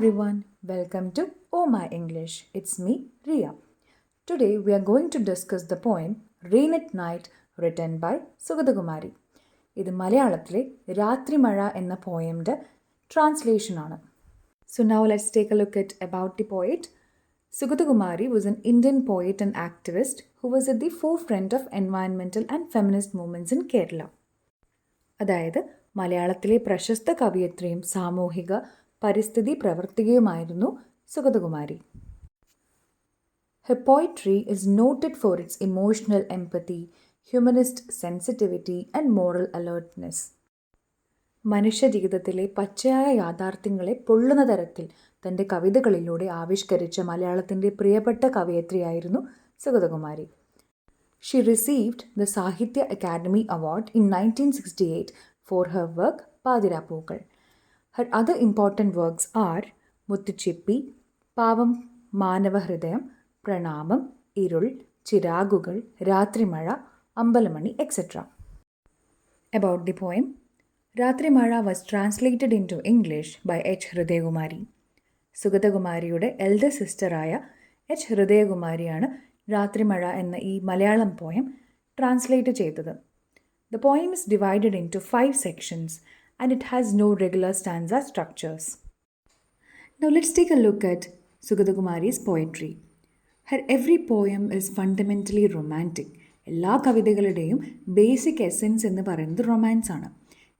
everyone, welcome to Oh My English. It's me, Ria. Today we are going to discuss the poem Rain at Night written by Sugathakumari. ഇത് മലയാളത്തിലെ രാത്രിമഴ എന്ന പോയമിൻ്റെ ട്രാൻസ്ലേഷനാണ്. So now let's take a look at about the poet. Sugathakumari was an Indian poet and activist who was at the forefront of environmental and feminist movements in Kerala. അതായത് മലയാളത്തിലെ പ്രശസ്ത കവയിത്രിയും സാമൂഹിക പരിസ്ഥിതി പ്രവർത്തകയുമായിരുന്നു Sugathakumari. Her poetry is noted for its emotional empathy, humanist sensitivity and moral alertness. മനുഷ്യജീവിതത്തിലെ പച്ചയായ യാഥാർത്ഥ്യങ്ങളെ പൊള്ളുന്ന തരത്തിൽ തൻ്റെ കവിതകളിലൂടെ ആവിഷ്കരിച്ച മലയാളത്തിൻ്റെ പ്രിയപ്പെട്ട കവയിത്രിയായിരുന്നു Sugathakumari. She received the Sahitya Academy Award in 1968 for her work Pathirappookkal. Her other important works are മുത്തുച്ചിപ്പി, പാവം Manavahridayam, Pranamam, Irul, Chirakukal, Rathrimazha, Ambalamani, etc. About the poem, Rathrimazha was translated into English by H. Hridayakumari. സുഗതകുമാരിയുടെ എൽഡർ സിസ്റ്ററായ എച്ച് ഹൃദയകുമാരിയാണ് രാത്രിമഴ എന്ന ഈ മലയാളം പോയം ട്രാൻസ്ലേറ്റ് ചെയ്തത്. The poem is divided into 5 sections and it has no regular stanza structures. Now let's take a look at Sugathakumari's poetry. Her every poem is fundamentally romantic. എല്ലാ കവിതകളുടെയും basic essence എന്ന് പറയുന്നത് romance ആണ്.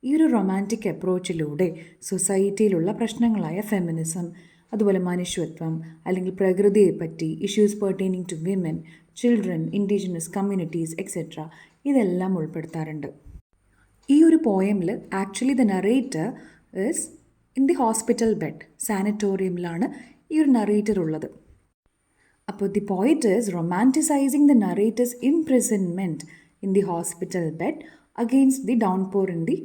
ഈ ഒരു romantic അപ്രോച്ചിലൂടെ സൊസൈറ്റിയിലുള്ള പ്രശ്നങ്ങളായ feminism, അതുപോലെ മനുഷ്യത്വം അല്ലെങ്കിൽ പ്രകൃതിയെപ്പറ്റി, issues pertaining to women, children, indigenous communities etcetera ഇതെല്ലാം ഉൾപ്പെടുത്താറുണ്ട്. ഈ ഒരു പോയമിൽ actually the narrator is in the hospital bed, സാനറ്റോറിയമിലാണ് ഈ ഒരു നറേറ്റർ ഉള്ളത്. അപ്പോൾ the poet is romanticising the narrator's imprisonment in the hospital bed against the downpour in the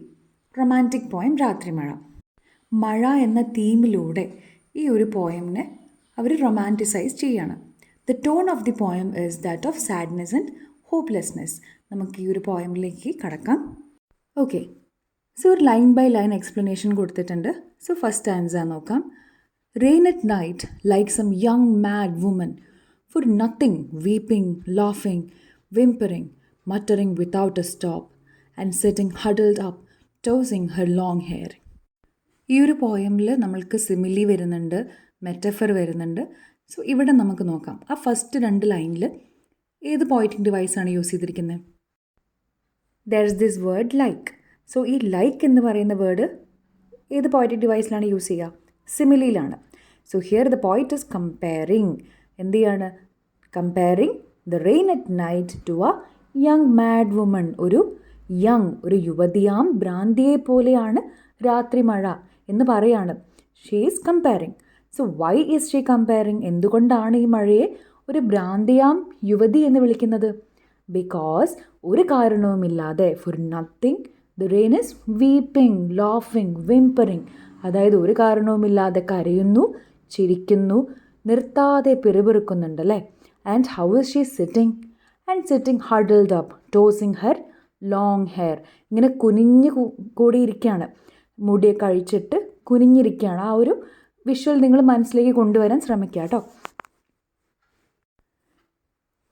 romantic poem Rathrimazha. മഴ എന്ന തീമിലൂടെ ഈ ഒരു പോയമിനെ അവർ റൊമാൻറ്റിസൈസ് ചെയ്യാണ്. The tone of the poem is that of sadness and hopelessness. നമുക്ക് ഈ ഒരു പോയമിലേക്ക് കടക്കാം. ഓക്കെ, സോ ഒരു ലൈൻ ബൈ ലൈൻ എക്സ്പ്ലനേഷൻ കൊടുത്തിട്ടുണ്ട്. സോ ഫസ്റ്റ് ആൻസർ നോക്കാം. Rain at night like some young mad woman, for nothing, weeping, laughing, whimpering, muttering without a stop, and sitting huddled up, tossing her long hair. ഈ ഒരു പോയമിൽ നമ്മൾക്ക് simile വരുന്നുണ്ട്, metaphor വരുന്നുണ്ട്. So ഇവിടെ നമുക്ക് നോക്കാം. ആ ഫസ്റ്റ് 2 ലൈനിൽ ഏത് പോയറ്റിക് ഡിവൈസാണ് യൂസ് ചെയ്തിരിക്കുന്നത്? There is this word like. So ഈ ലൈക്ക് എന്ന് പറയുന്ന വേർഡ് ഏത് പോയറ്റിക് ഡിവൈസിലാണ് യൂസ് ചെയ്യുക? സിമിലിയിലാണ്. So here the poet is comparing. എന്ത് ചെയ്യാണ്? Comparing the rain at night to a young mad woman. ഒരു യുവതിയാം ഭ്രാന്തിയെ പോലെയാണ് രാത്രിമഴ എന്ന് പറയാണ്. She is comparing. So why is she comparing? എന്തുകൊണ്ടാണ് ഈ മഴയെ ഒരു ഭ്രാന്തിയാം യുവതി എന്ന് വിളിക്കുന്നത്? ബിക്കോസ് ഒരു കാരണവുമില്ലാതെ, for nothing, the rain is weeping, laughing, whimpering. അതായത് ഒരു കാരണവുമില്ലാതെ കരയുന്നു, ചിരിക്കുന്നു, നിർത്താതെ പിറുപിറുക്കുന്നുണ്ടല്ലേ. And how is she sitting? And sitting huddled up, tossing her long hair. ഇങ്ങനെ കുനിഞ്ഞ് കൂടിയിരിക്കുകയാണ്, മുടിയൊക്കെ അഴിച്ചിട്ട് കുനിഞ്ഞിരിക്കുകയാണ്. ആ ഒരു വിഷ്വൽ നിങ്ങൾ മനസ്സിലേക്ക് കൊണ്ടുവരാൻ ശ്രമിക്കുക കേട്ടോ.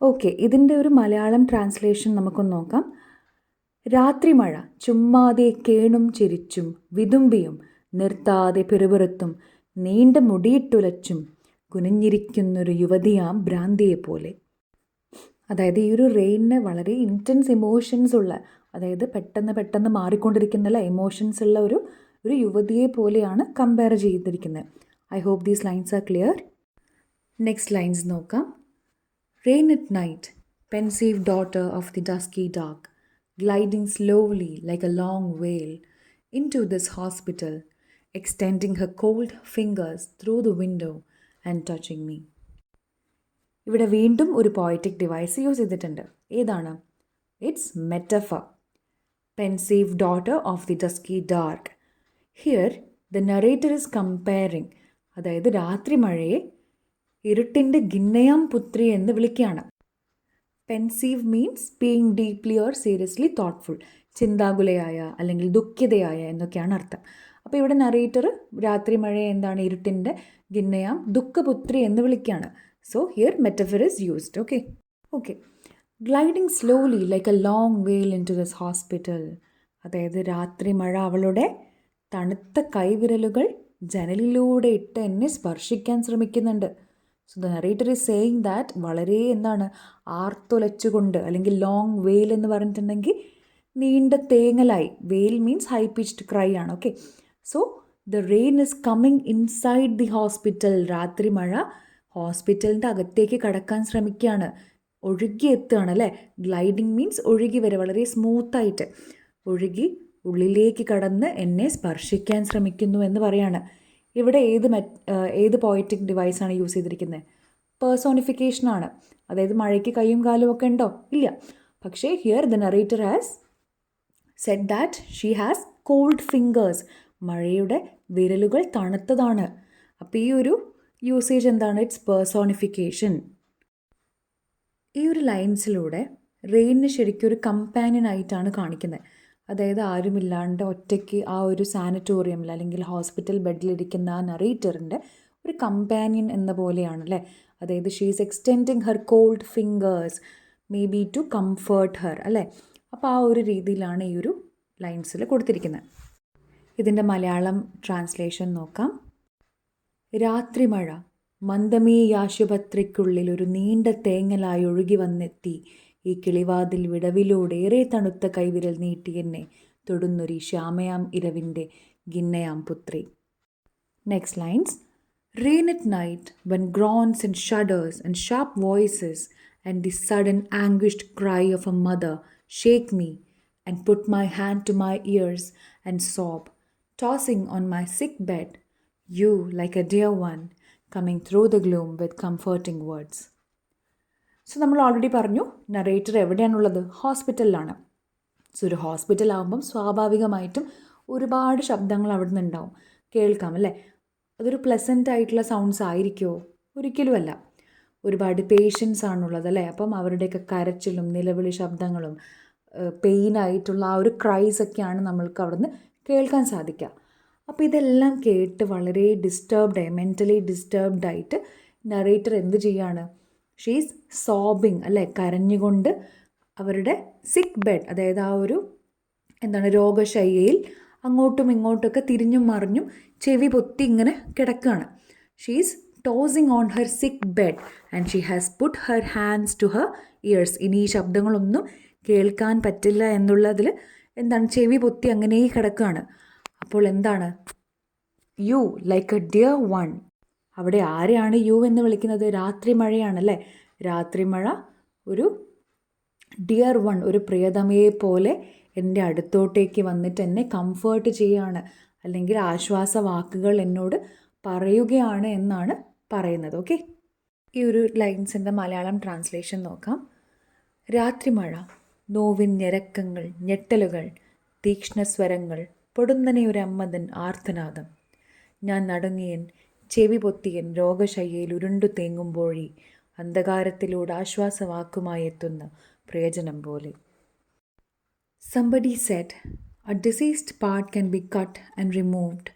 ഓക്കെ, ഇതിൻ്റെ ഒരു മലയാളം ട്രാൻസ്ലേഷൻ നമുക്കൊന്ന് നോക്കാം. രാത്രിമഴ ചുമ്മാതെ കേണും ചിരിച്ചും വിതുമ്പിയും നിർത്താതെ പിറുപിറുത്തും നീണ്ട മുടിയിട്ടുലച്ചും കുനിഞ്ഞിരിക്കുന്നൊരു യുവതിയാം ഭ്രാന്തിയെപ്പോലെ. അതായത് ഈ ഒരു റെയിനിന് വളരെ ഇൻറ്റൻസ് ഇമോഷൻസ് ഉള്ള, അതായത് പെട്ടെന്ന് മാറിക്കൊണ്ടിരിക്കുന്ന ഇമോഷൻസ് ഉള്ള ഒരു യുവതിയെ പോലെയാണ് കമ്പയർ ചെയ്തിരിക്കുന്നത്. I hope these lines are clear. Next lines നോക്കാം. Rain at night, pensive daughter of the dusky dark, gliding slowly like a long veil into this hospital, extending her cold fingers through the window and touching me. ഇവിടെ വീണ്ടും ഒരു poetic device use ചെയ്തിട്ടുണ്ട്. ഏതാണ്? It's metaphor. Pensive daughter of the dusky dark. Here the narrator is comparing. അതായത് രാത്രിമഴയെ ഇരുട്ടിൻ്റെ ഗിന്നയാം പുത്രി എന്ന് വിളിക്കുകയാണ്. Pensive means being deeply or seriously thoughtful, ചിന്താകുലയായ അല്ലെങ്കിൽ ദുഃഖിതയായ എന്നൊക്കെയാണ് അർത്ഥം. അപ്പോൾ ഇവിടെ നറേറ്റർ രാത്രി മഴ എന്താണ് ഇരുട്ടിൻ്റെ ഗിന്നയാം ദുഃഖപുത്രി എന്ന് വിളിക്കുകയാണ്. So here metaphor is used. Okay. Gliding slowly like A long വെയിൽ ഇൻ ടു ദിസ് ഹോസ്പിറ്റൽ. അതായത് രാത്രി മഴ അവളുടെ തണുത്ത കൈവിരലുകൾ ജനലിലൂടെ ഇട്ട് എന്നെ സ്പർശിക്കാൻ ശ്രമിക്കുന്നുണ്ട്. So the narrator is saying that വളരെ ആർത്തുലച്ചുകൊണ്ട്, അല്ലെങ്കിൽ ലോങ് വെയിൽ എന്ന് പറഞ്ഞിട്ടുണ്ടെങ്കിൽ നീണ്ട തേങ്ങലായി. വെയിൽ മീൻസ് ഹൈ പിച്ച്ഡ് ക്രൈ ആണ്. So the rain is coming inside the hospital. രാത്രി മഴ ഹോസ്പിറ്റലിൻ്റെ അകത്തേക്ക് കടക്കാൻ ശ്രമിക്കുകയാണ്. ഒഴുകി എത്തുകയാണ് അല്ലേ. ഗ്ലൈഡിങ് മീൻസ് ഒഴുകി വരെ, വളരെ സ്മൂത്തായിട്ട് ഒഴുകി ഉള്ളിലേക്ക് കടന്ന് എന്നെ സ്പർശിക്കാൻ ശ്രമിക്കുന്നു എന്ന് പറയാണ്. ഇവിടെ ഏത് പോയറ്റിക് ഡിവൈസാണ് യൂസ് ചെയ്തിരിക്കുന്നത്? പേഴ്സോണിഫിക്കേഷനാണ്. അതായത് മഴയ്ക്ക് കൈയും കാലും ഒക്കെ ഉണ്ടോ? ഇല്ല. പക്ഷേ here the narrator has said that she has cold fingers. മഴയുടെ വിരലുകൾ തണുത്തതാണ്. അപ്പോൾ ഈ ഒരു യൂസേജ് എന്താണ്? It's personification. ഈ ഒരു ലൈൻസിലൂടെ റെയിനിന് ശരിക്കും ഒരു കമ്പാനിയൻ ആയിട്ടാണ് കാണിക്കുന്നത്. അതായത് ആരുമില്ലാണ്ട് ഒറ്റയ്ക്ക് ആ ഒരു സാനിറ്റോറിയമിൽ അല്ലെങ്കിൽ ഹോസ്പിറ്റൽ ബെഡിലിരിക്കുന്ന ആ നറേറ്ററിൻ്റെ ഒരു കമ്പാനിയൻ എന്ന പോലെയാണല്ലേ. അതായത് she is extending her cold fingers may be to comfort her അല്ലേ. അപ്പോൾ ആ ഒരു രീതിയിലാണ് ഈ ഒരു ലൈൻസിൽ കൊടുത്തിരിക്കുന്നത്. ഇതിൻ്റെ മലയാളം ട്രാൻസ്ലേഷൻ നോക്കാം. രാത്രി മഴ മന്ദമീ ആശുപത്രിക്കുള്ളിൽ ഒരു നീണ്ട തേങ്ങലായി ഒഴുകി വന്നെത്തി ഈ കിളിവാതിൽ വിടവിലൂടെ ഏറെ തണുത്ത കൈവിരൽ നീട്ടി എന്നെ തൊടുന്നൊരു ശ്യാമയാം ഇരവിൻ്റെ ഗിന്നയാം പുത്രി. Next lines. Rain at night, when groans and shudders and sharp voices and the sudden anguished cry of a mother shake me and put my hand to my ears and sob, tossing on my sick bed, you, like a dear one, coming through the gloom with comforting words. So നമ്മൾ already പറഞ്ഞു narrator എവിടെയാണുള്ളത്? ഹോസ്പിറ്റലിലാണ്. So ഒരു ഹോസ്പിറ്റലാകുമ്പം സ്വാഭാവികമായിട്ടും ഒരുപാട് ശബ്ദങ്ങൾ അവിടെ നിന്ന് ഉണ്ടാവും, കേൾക്കാം അല്ലേ. അതൊരു പ്ലസൻ്റ് ആയിട്ടുള്ള സൗണ്ട്സ് ആയിരിക്കുമോ? ഒരിക്കലുമല്ല. ഒരുപാട് പേഷ്യൻസ് ആണുള്ളത് അല്ലേ. അപ്പം അവരുടെയൊക്കെ കരച്ചിലും നിലവിളി ശബ്ദങ്ങളും പെയിനായിട്ടുള്ള ആ ഒരു ക്രൈസൊക്കെയാണ് നമ്മൾക്ക് അവിടെ നിന്ന് കേൾക്കാൻ സാധിക്കുക. അപ്പോൾ ഇതെല്ലാം കേട്ട് വളരെ മെൻ്റലി ഡിസ്റ്റർബ്ഡായിട്ട് നറേറ്റർ എന്ത് ചെയ്യാണ്? ഷീസ് സോബിങ് അല്ലേ, കരഞ്ഞുകൊണ്ട് അവരുടെ സിക്ക് ബെഡ്, അതായത് ആ ഒരു രോഗശയ്യയിൽ അങ്ങോട്ടും ഇങ്ങോട്ടൊക്കെ തിരിഞ്ഞും മറിഞ്ഞും ചെവി പൊത്തി ഇങ്ങനെ കിടക്കുകയാണ്. She's tossing on her sick bed and she has put her hands to her ears. ഇനി ഈ ശബ്ദങ്ങളൊന്നും കേൾക്കാൻ പറ്റില്ല എന്നുള്ളതിൽ ചെവി പൊത്തി അങ്ങനെ കിടക്കുകയാണ്. അപ്പോൾ you like A dear one. അവിടെ ആരെയാണ് യു എന്ന് വിളിക്കുന്നത്? രാത്രി മഴയാണല്ലേ. രാത്രി മഴ ഒരു ഡിയർ വൺ, ഒരു പ്രിയതമയെ പോലെ എൻ്റെ അടുത്തോട്ടേക്ക് വന്നിട്ട് എന്നെ കംഫേർട്ട് ചെയ്യുകയാണ്, അല്ലെങ്കിൽ ആശ്വാസ വാക്കുകൾ എന്നോട് പറയുകയാണ് എന്നാണ് പറയുന്നത്. ഈ ഒരു ലൈൻസിൻ്റെ മലയാളം ട്രാൻസ്ലേഷൻ നോക്കാം. രാത്രി മഴ, നോവിൻ ഞെരക്കങ്ങൾ, ഞെട്ടലുകൾ, തീക്ഷ്ണസ്വരങ്ങൾ, പൊടുന്നനെ ഒരു അമ്മതൻ ആർത്തനാദം. ഞാൻ നടുങ്ങിയൻ, ചെവി പൊത്തിയൻ, രോഗശയ്യയിൽ ഉരുണ്ടു തേങ്ങുമ്പോഴി അന്ധകാരത്തിലൂടെ ആശ്വാസവാക്കുമായി എത്തുന്ന പ്രയോജനം പോലെ. Somebody said, a deceased part can be cut and removed,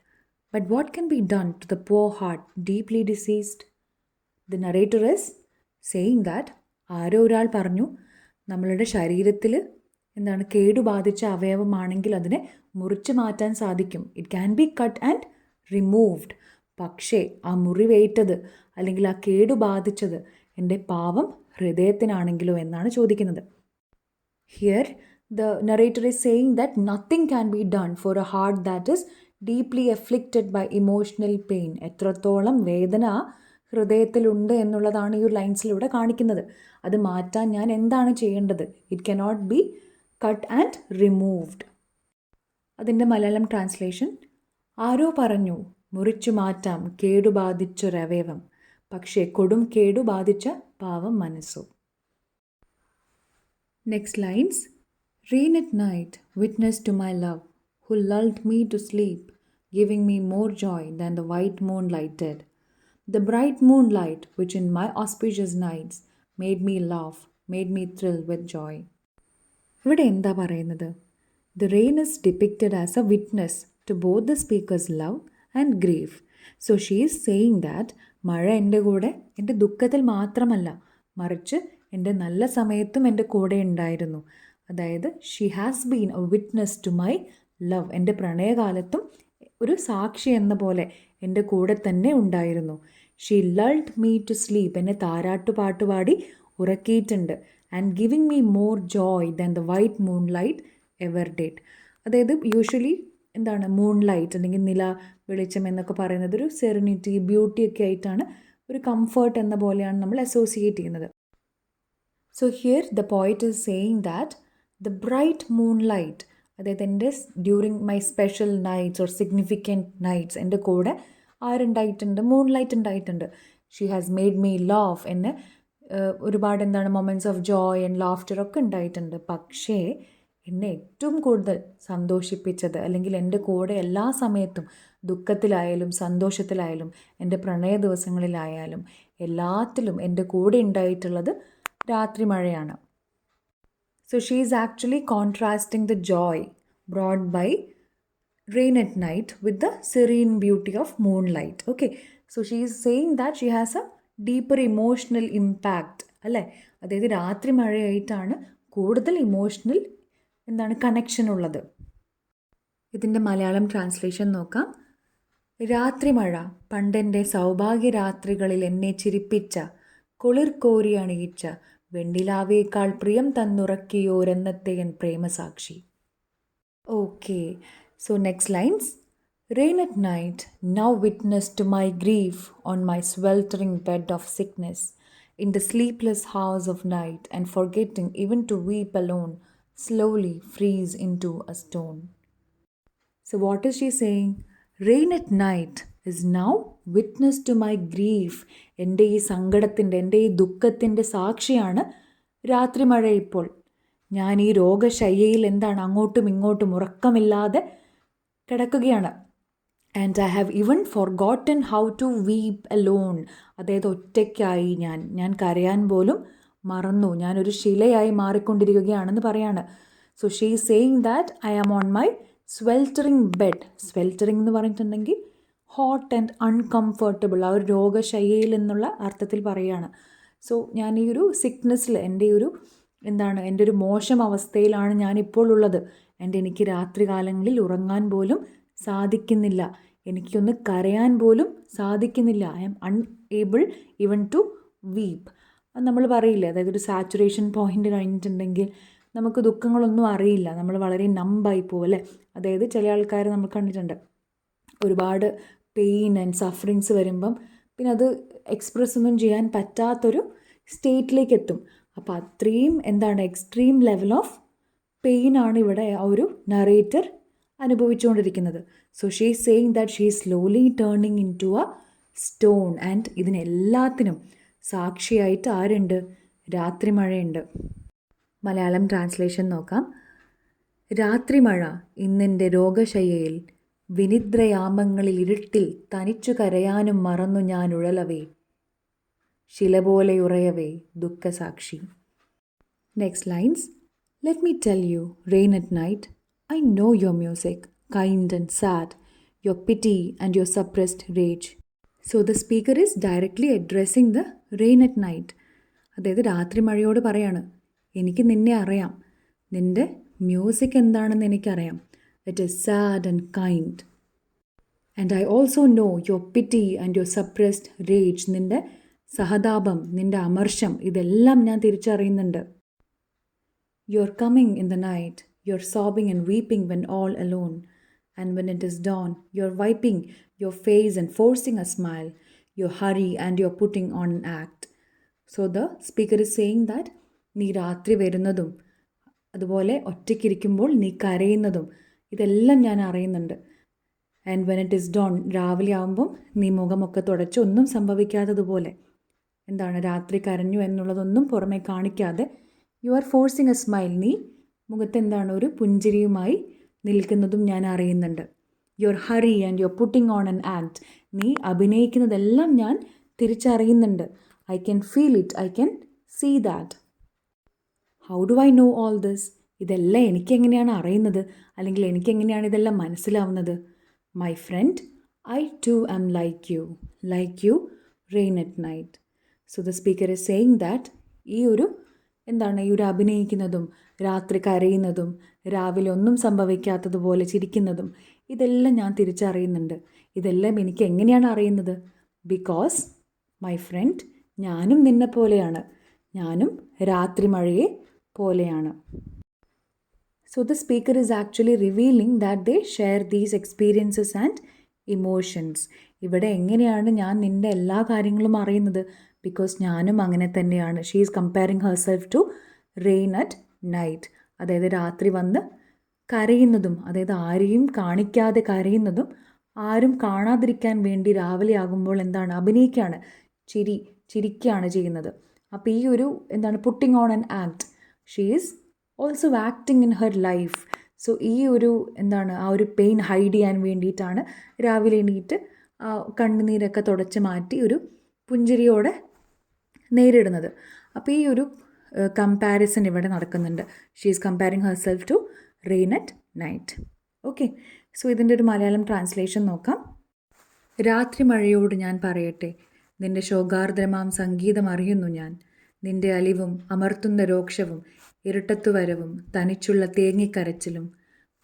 but what can be done to the poor heart deeply deceased? The narrator is saying that ആരോ ഒരാൾ പറഞ്ഞു, നമ്മളുടെ ശരീരത്തിൽ കേടുബാധിച്ച അവയവമാണെങ്കിൽ അതിനെ മുറിച്ച് മാറ്റാൻ സാധിക്കും. It can be cut and removed. പക്ഷേ ആ മുറിവേറ്റത് അല്ലെങ്കിൽ ആ കേടുബാധിച്ചത് എൻ്റെ പാവം ഹൃദയത്തിനാണെങ്കിലോ എന്നാണ് ചോദിക്കുന്നത്. Here the narrator is saying that nothing can be done for a heart that is deeply afflicted by emotional pain. എത്രത്തോളം വേദന ഹൃദയത്തിലുണ്ട് എന്നുള്ളതാണ് ഈ ഒരു ലൈൻസിലൂടെ കാണിക്കുന്നത്. അത് മാറ്റാൻ ഞാൻ എന്താണ് ചെയ്യേണ്ടത്? It cannot be cut and removed. അതിൻ്റെ മലയാളം ട്രാൻസ്ലേഷൻ. ആരോ പറഞ്ഞു, മുറിച്ചു മാറ്റാം കേടുബാധിച്ചൊരവയവം, പക്ഷേ കൊടും കേടുബാധിച്ച പാവം മനസ്സോ. Next lines. Rain at night, witness to my love, who lulled me to sleep, giving me more joy than the white moonlight did. The bright moonlight, which in my auspicious nights made me laugh, made me thrill with joy. ഇവിടെ എന്താ പറയുന്നത്? The rain is depicted as a witness to both the speaker's love and grief. So she is saying that മഴ എൻ്റെ കൂടെ എൻ്റെ ദുഃഖത്തിൽ മാത്രമല്ല, മറിച്ച് എൻ്റെ നല്ല സമയത്തും എൻ്റെ കൂടെ ഉണ്ടായിരുന്നു. അതായത് she has been a witness to my love. എൻ്റെ പ്രണയകാലത്തും ഒരു സാക്ഷി എന്ന പോലെ എൻ്റെ കൂടെ തന്നെ ഉണ്ടായിരുന്നു. She lulled me to sleep. എന്നെ താരാട്ടുപാട്ട് പാടി ഉറക്കിയിട്ടുണ്ട്. And giving me more joy than the white moonlight ever did. അതായത് യൂഷ്വലി എന്താണ് മൂൺ ലൈറ്റ് അല്ലെങ്കിൽ നില വെളിച്ചം എന്നൊക്കെ പറയുന്നത് ഒരു സെറിനിറ്റി, ബ്യൂട്ടി ഒക്കെ ആയിട്ടാണ്, ഒരു കംഫർട്ട് എന്ന പോലെയാണ് നമ്മൾ അസോസിയേറ്റ് ചെയ്യുന്നത്. So here the poet is saying that the bright moon light, അതായത് എൻ്റെ during my special nights or significant nights എൻ്റെ കൂടെ ആരുണ്ടായിട്ടുണ്ട്, മൂൺ ലൈറ്റ് ഉണ്ടായിട്ടുണ്ട്. She has made me laugh. എന്നെ ഒരുപാട് എന്താണ് moments of joy and laughter ഒക്കെ ഉണ്ടായിട്ടുണ്ട്. പക്ഷേ എന്നെ ഏറ്റവും കൂടുതൽ സന്തോഷിപ്പിച്ചത്, അല്ലെങ്കിൽ എൻ്റെ കൂടെ എല്ലാ സമയത്തും ദുഃഖത്തിലായാലും സന്തോഷത്തിലായാലും എൻ്റെ പ്രണയ ദിവസങ്ങളിലായാലും എല്ലാത്തിലും എൻ്റെ കൂടെ ഉണ്ടായിട്ടുള്ളത് രാത്രി മഴയാണ്. So she is actually contrasting the joy brought by rain at night with the serene beauty of moonlight. Okay, so she is saying that she has a deeper emotional impact. അല്ലേ? അതായത് രാത്രി മഴയായിട്ടാണ് കൂടുതൽ ഇമോഷണൽ കണക്ഷൻ ഉള്ളത്. ഇതിൻ്റെ Malayalam translation നോക്കാം. രാത്രി മഴ പണ്ടെൻ്റെ സൗഭാഗ്യ രാത്രികളിൽ എന്നെ ചിരിപ്പിച്ച, കുളിർ കോരി അണിയിച്ച, വെണ്ണിലാവേക്കാൾ പ്രിയം തന്നുറക്കിയോരെന്നത്തെ എൻ പ്രേമസാക്ഷി. Okay, so next lines. Rain at night, now witness to my grief on my sweltering bed of sickness, in the sleepless hours of night, and forgetting even to weep alone, slowly freeze into a stone. So what is she saying? Rain at night is now witness to my grief. എൻ്റെ ഈ സങ്കടത്തിൻ്റെ, എൻ്റെ ഈ ദുഃഖത്തിൻ്റെ സാക്ഷിയാണ് രാത്രി മഴ. ഇപ്പോൾ ഞാൻ ഈ രോഗശയ്യയിൽ അങ്ങോട്ടും ഇങ്ങോട്ടും ഉറക്കമില്ലാതെ കിടക്കുകയാണ്. And I have even forgotten how to weep alone. അതായത് ഒറ്റയ്ക്കായി ഞാൻ കരയാൻ പോലും മറന്നു. ഞാനൊരു ശിലയായി മാറിക്കൊണ്ടിരിക്കുകയാണെന്ന് പറയാണ്. So she is saying that I am on my sweltering bed. Sweltering എന്ന് പറഞ്ഞിട്ടുണ്ടെങ്കിൽ ഹോട്ട് ആൻഡ് അൺകംഫർട്ടബിൾ, ആ ഒരു രോഗശയ്യയിൽ എന്നുള്ള അർത്ഥത്തിൽ പറയുകയാണ്. സോ ഞാൻ ഈ ഒരു സിക്നെസ്സിൽ, എൻ്റെ ഒരു മോശം അവസ്ഥയിലാണ് ഞാനിപ്പോൾ ഉള്ളത്. എനിക്ക് രാത്രി കാലങ്ങളിൽ ഉറങ്ങാൻ പോലും സാധിക്കുന്നില്ല, എനിക്കൊന്ന് കരയാൻ പോലും സാധിക്കുന്നില്ല. I am unable even to weep. അത് നമ്മൾ പറയില്ലേ, അതായത് ഒരു സാച്ചുറേഷൻ പോയിൻ്റ് കഴിഞ്ഞിട്ടുണ്ടെങ്കിൽ നമുക്ക് ദുഃഖങ്ങളൊന്നും അറിയില്ല, നമ്മൾ വളരെ നമ്പായി പോകും അല്ലേ. അതായത് ചില ആൾക്കാർ നമ്മൾ കണ്ടിട്ടുണ്ട്, ഒരുപാട് പെയിൻ ആൻഡ് സഫറിങ്സ് വരുമ്പം പിന്നെ അത് എക്സ്പ്രസ് ഒന്നും ചെയ്യാൻ പറ്റാത്തൊരു സ്റ്റേറ്റിലേക്ക് എത്തും. അപ്പോൾ അത്രയും എക്സ്ട്രീം ലെവൽ ഓഫ് പെയിനാണ് ഇവിടെ ആ ഒരു നറേറ്റർ അനുഭവിച്ചുകൊണ്ടിരിക്കുന്നത്. So she is saying that she is slowly turning into a stone. And ഇതിനെല്ലാത്തിനും സാക്ഷിയായിട്ട് ആരുണ്ട്? രാത്രി മഴയുണ്ട്. മലയാളം ട്രാൻസ്ലേഷൻ നോക്കാം. രാത്രി മഴ ഇന്നെൻ്റെ രോഗശയ്യയിൽ, വിനിദ്രയാമങ്ങളിൽ ഇരുട്ടിൽ തനിച്ചു കരയാനും മറന്നു ഞാൻ ഉഴലവേ, ശില പോലെ ഉറയവേ ദുഃഖസാക്ഷി. Next lines. Let me tell you, rain at night, I know your music, kind and sad, your pity and your suppressed rage. So the speaker is directly addressing the rain at night. അതായത് രാത്രി മഴയോട് പറയാണ്, എനിക്ക് നിന്നെ അറിയാം, നിൻ്റെ music എന്താണെന്ന് എനിക്കറിയാം. It is sad and kind. And I also know your pity and your suppressed rage. നിൻ്റെ സഹതാപം, നിൻ്റെ അമർഷം, ഇതെല്ലാം ഞാൻ തിരിച്ചറിയുന്നുണ്ട്. You're coming in the night, you're sobbing and weeping when all alone, and when it is dawn, you're wiping your face and forcing a smile, you hurry and you're putting on an act. So the speaker is saying that നീ രാത്രി വരുന്നതും അതുപോലെ ഒറ്റയ്ക്കിരിക്കുമ്പോൾ നീ കരയുന്നതും ഇതെല്ലാം ഞാൻ അറിയുന്നുണ്ട്. And when it is dawn, രാവിലെ ആകുമ്പം നീ മുഖമൊക്കെ തുടച്ച് ഒന്നും സംഭവിക്കാത്തതുപോലെ രാത്രി കരഞ്ഞു എന്നുള്ളതൊന്നും പുറമെ കാണിക്കാതെ you are forcing a smile, നീ മുഖത്ത് ഒരു പുഞ്ചിരിയുമായി നിൽക്കുന്നതും ഞാൻ അറിയുന്നുണ്ട്. You're hurry and you're putting on an act, നീ അഭിനയിക്കുന്നതെല്ലാം ഞാൻ തിരിച്ചറിയുന്നുണ്ട്. I can feel it, I can see that. How do I know all this? ഇതെല്ലാം എനിക്കെങ്ങനെയാണ് അറിയുന്നത്, അല്ലെങ്കിൽ എനിക്കെങ്ങനെയാണ് ഇതെല്ലാം മനസ്സിലാവുന്നത്? My friend, I too am like you, rain at night. So the speaker is saying that ഈ ഒരു അഭിനയിക്കുന്നതും രാത്രി കരയുന്നതും രാവിലെ ഒന്നും സംഭവിക്കാത്തതുപോലെ ചിരിക്കുന്നതും ഇതെല്ലാം ഞാൻ തിരിച്ചറിയുന്നുണ്ട്. ഇതെല്ലാം എനിക്ക് എങ്ങനെയാണ് അറിയുന്നത്? ബിക്കോസ് മൈ ഫ്രണ്ട്, ഞാനും നിന്നെ പോലെയാണ്, ഞാനും രാത്രി മഴയെ പോലെയാണ്. So the speaker is actually revealing that they share these experiences and emotions. ഇവിടെ എങ്ങനെയാണ് ഞാൻ നിൻ്റെ എല്ലാ കാര്യങ്ങളും അറിയുന്നത്? ബിക്കോസ് ഞാനും അങ്ങനെ തന്നെയാണ്. She is comparing herself to rain at night. അതായത് രാത്രി വന്ന് കരയുന്നതും, അതായത് ആരെയും കാണിക്കാതെ കരയുന്നതും, ആരും കാണാതിരിക്കാൻ വേണ്ടി രാവിലെ ആകുമ്പോൾ അഭിനയിക്കുകയാണ്, ചിരിക്കുകയാണ് ചെയ്യുന്നത്. അപ്പോൾ ഈ ഒരു putting on an act. She is also acting in her life. So ഈ ഒരു ആ ഒരു പെയിൻ ഹൈഡ് ചെയ്യാൻ വേണ്ടിയിട്ടാണ് രാവിലെ എണീറ്റ് കണ്ണുനീരൊക്കെ തുടച്ച് മാറ്റി ഒരു പുഞ്ചിരിയോടെ നേരിടുന്നത്. അപ്പോൾ ഈ ഒരു കമ്പാരിസൺ ഇവിടെ നടക്കുന്നുണ്ട്. She is comparing herself to rain at night. Okay, so ഇതിൻ്റെ ഒരു മലയാളം ട്രാൻസ്ലേഷൻ നോക്കാം. രാത്രി മഴയോട് ഞാൻ പറയട്ടെ, നിന്റെ ശോകാർദ്രമാം സംഗീതം അറിയുന്നു ഞാൻ. നിന്റെ അലിവും അമർത്തുന്ന രോക്ഷവും ഇരുട്ടത്തുവരവും തനിച്ചുള്ള തേങ്ങിക്കരച്ചിലും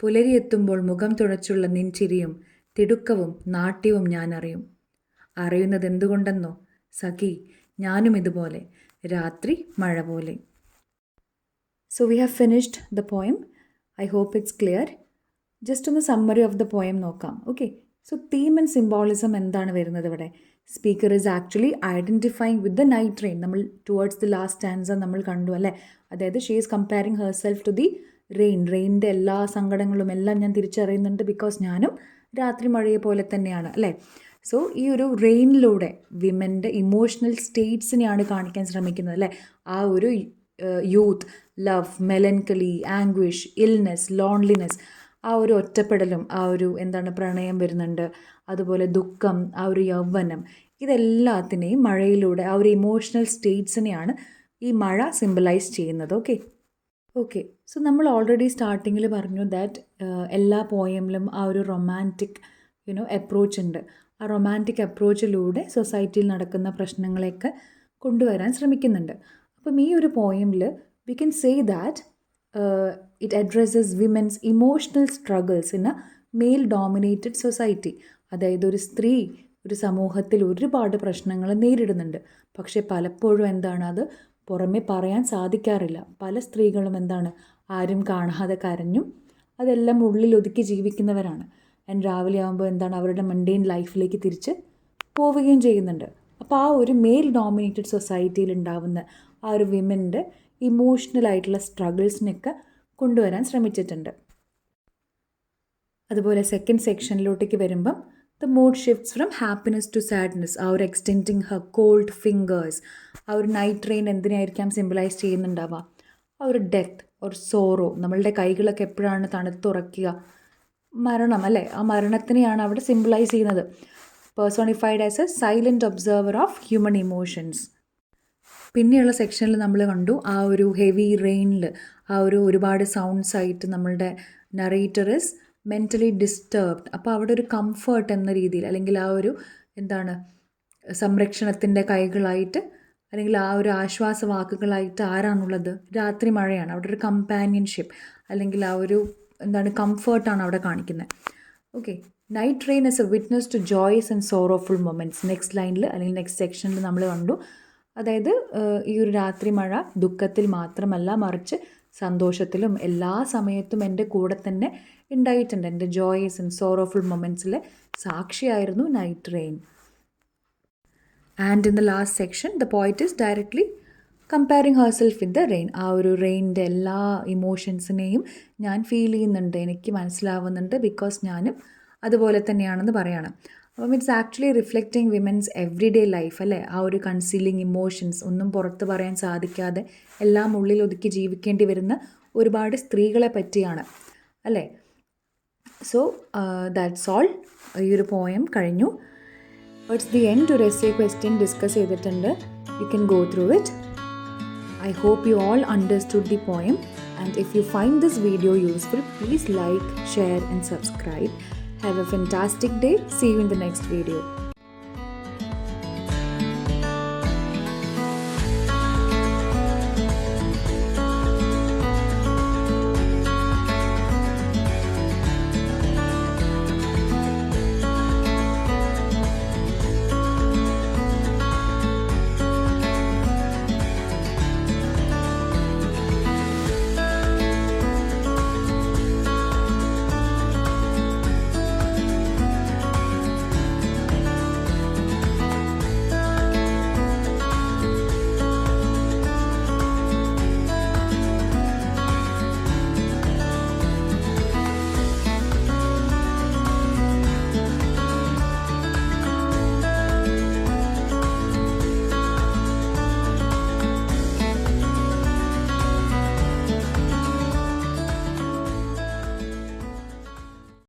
പുലരിയെത്തുമ്പോൾ മുഖം തുടച്ചുള്ള നിൻചിരിയും തിടുക്കവും നാട്യവും ഞാൻ അറിയും. അറിയുന്നതെന്തുകൊണ്ടെന്നോ സഖി, ഞാനും ഇതുപോലെ രാത്രി മഴ പോലെ. So we have finished the poem. I hope it's clear. Just ഒന്ന് സമ്മറി ഓഫ് ദ പോയം നോക്കാം. Okay, so theme and symbolism എന്താണ് വരുന്നത് ഇവിടെ? Speaker is actually identifying with the night rain. നമ്മൾ ടുവേർഡ്സ് ദി ലാസ്റ്റ് സ്റ്റാൻസ നമ്മൾ കണ്ടു അല്ലേ? അതായത് she is comparing herself to the റെയിൻ്റെ എല്ലാ സങ്കടങ്ങളും എല്ലാം ഞാൻ തിരിച്ചറിയുന്നുണ്ട്, ബിക്കോസ് ഞാനും രാത്രി മഴയെ പോലെ തന്നെയാണ് അല്ലേ? സോ ഈ ഒരു റെയിനിലൂടെ വിമൻ്റെ ഇമോഷണൽ സ്റ്റേറ്റ്സിനെയാണ് കാണിക്കാൻ ശ്രമിക്കുന്നത് അല്ലേ? ആ ഒരു youth, love, melancholy, anguish, illness, loneliness, ആ ഒരു ഒറ്റപ്പെടലും, ആ ഒരു പ്രണയം വരുന്നുണ്ട്, അതുപോലെ ദുഃഖം, ആ ഒരു യൗവനം, ഇതെല്ലാത്തിനെയും മഴയിലൂടെ ആ ഒരു ഇമോഷണൽ സ്റ്റേറ്റ്സിനെയാണ് ഈ മഴ സിംബലൈസ് ചെയ്യുന്നത്. ഓക്കെ, സോ നമ്മൾ ഓൾറെഡി സ്റ്റാർട്ടിങ്ങിൽ പറഞ്ഞു ദാറ്റ് എല്ലാ പോയമിലും ആ ഒരു റൊമാൻറ്റിക് അപ്രോച്ച് ഉണ്ട്. ആ റൊമാൻറ്റിക് അപ്രോച്ചിലൂടെ സൊസൈറ്റിയിൽ നടക്കുന്ന പ്രശ്നങ്ങളെയൊക്കെ കൊണ്ടുവരാൻ ശ്രമിക്കുന്നുണ്ട്. അപ്പം ഈ ഒരു പോയമിൽ we can say that it addresses women's emotional struggles in a male dominated society. അതായത് ഒരു സ്ത്രീ ഒരു സമൂഹത്തിൽ ഒരുപാട് പ്രശ്നങ്ങൾ നേരിടുന്നുണ്ട്. പക്ഷേ പലപ്പോഴും അത് പുറമെ പറയാൻ സാധിക്കാറില്ല. പല സ്ത്രീകളും ആരും കാണാതെ കരഞ്ഞും അതെല്ലാം ഉള്ളിൽ ഒതുക്കി ജീവിക്കുന്നവരാണ്. ആൻഡ് രാവിലെ ആകുമ്പോൾ അവരുടെ മണ്ടേൻ ലൈഫിലേക്ക് തിരിച്ച് പോവുകയും ചെയ്യുന്നുണ്ട്. അപ്പോൾ ആ ഒരു മെയിൽ ഡോമിനേറ്റഡ് സൊസൈറ്റിയിൽ ഉണ്ടാവുന്ന ആ ഒരു വിമൻ്റെ ഇമോഷണലായിട്ടുള്ള സ്ട്രഗിൾസിനൊക്കെ കൊണ്ടുവരാൻ ശ്രമിച്ചിട്ടുണ്ട്. അതുപോലെ സെക്കൻഡ് സെക്ഷനിലോട്ടേക്ക് വരുമ്പം the mood shifts from happiness to sadness. ആ ഒരു എക്സ്റ്റെൻഡിങ് ഹർ കോൾഡ് ഫിംഗേഴ്സ്. ആ ഒരു നൈറ്റ് റെയിൻ എന്തിനായിരിക്കാം സിംബലൈസ് ചെയ്യുന്നുണ്ടാവുക? ആ ഒരു ഡെത്ത് ഒരു സോറോ. നമ്മളുടെ കൈകളൊക്കെ എപ്പോഴാണ് തണുത്തുറക്കുക? മരണം അല്ലേ? ആ മരണത്തിനെയാണ് അവിടെ സിംബലൈസ് ചെയ്യുന്നത്. Personified as A silent observer of human emotions. പിന്നെയുള്ള സെക്ഷനിൽ നമ്മൾ കണ്ടു ആ ഒരു ഹെവി റെയിനിൽ ആ ഒരു ഒരുപാട് സൗണ്ട്സ് ആയിട്ട് നമ്മളുടെ നറേറ്റർ ഇസ് മെൻ്റലി ഡിസ്റ്റർബ്ഡ്. അപ്പോൾ അവിടെ ഒരു കംഫർട്ട് എന്ന രീതിയിൽ, അല്ലെങ്കിൽ ആ ഒരു സംരക്ഷണത്തിൻ്റെ കൈകളായിട്ട്, അല്ലെങ്കിൽ ആ ഒരു ആശ്വാസവാക്കുകളായിട്ട് ആരാണുള്ളത്? രാത്രി മഴയാണ്. അവിടെ ഒരു കമ്പാനിയൻഷിപ്പ്, അല്ലെങ്കിൽ ആ ഒരു കംഫർട്ടാണ് അവിടെ കാണിക്കുന്നത്. ഓക്കെ, night rain is a witness to joys and sorrowful moments. Next ലൈനിൽ അല്ലെങ്കിൽ നെക്സ്റ്റ് സെക്ഷനിൽ നമ്മൾ കണ്ടു. അതായത് ഈ ഒരു രാത്രി മഴ ദുഃഖത്തിൽ മാത്രമല്ല, മറിച്ച് സന്തോഷത്തിലും എല്ലാ സമയത്തും എൻ്റെ കൂടെ തന്നെ ഉണ്ടായിട്ടുണ്ട്. എൻ്റെ ജോയ്സ് ആൻഡ് സോറോഫുൾ മൊമെൻറ്റ്സിലെ സാക്ഷിയായിരുന്നു night rain. And in the last section the poet is directly comparing herself with the rain. ആ ഒരു റെയിനിൻ്റെ എല്ലാ ഇമോഷൻസിനെയും ഞാൻ ഫീൽ ചെയ്യുന്നുണ്ട്, എനിക്ക് മനസ്സിലാവുന്നുണ്ട്, ബിക്കോസ് ഞാനും അതുപോലെ തന്നെയാണെന്ന് പറയാണ്. അപ്പം it's actually reflecting women's every day life അല്ലേ? ആ ഒരു കൺസീലിംഗ് ഇമോഷൻസ്, ഒന്നും പുറത്ത് പറയാൻ സാധിക്കാതെ എല്ലാം ഉള്ളിൽ ഒതുക്കി ജീവിക്കേണ്ടി വരുന്ന ഒരുപാട് സ്ത്രീകളെ പറ്റിയാണ് അല്ലേ? So that's all. ഈ ഒരു പോയം കഴിഞ്ഞു. It's the end. ഒരു എസ്സേ ക്വസ്റ്റ്യൻ ഡിസ്കസ് ചെയ്തിട്ടുണ്ട്. You can go through it. I hope you all understood the poem, and if you find this video useful, please like, share and subscribe. Have a fantastic day. See you in the next video.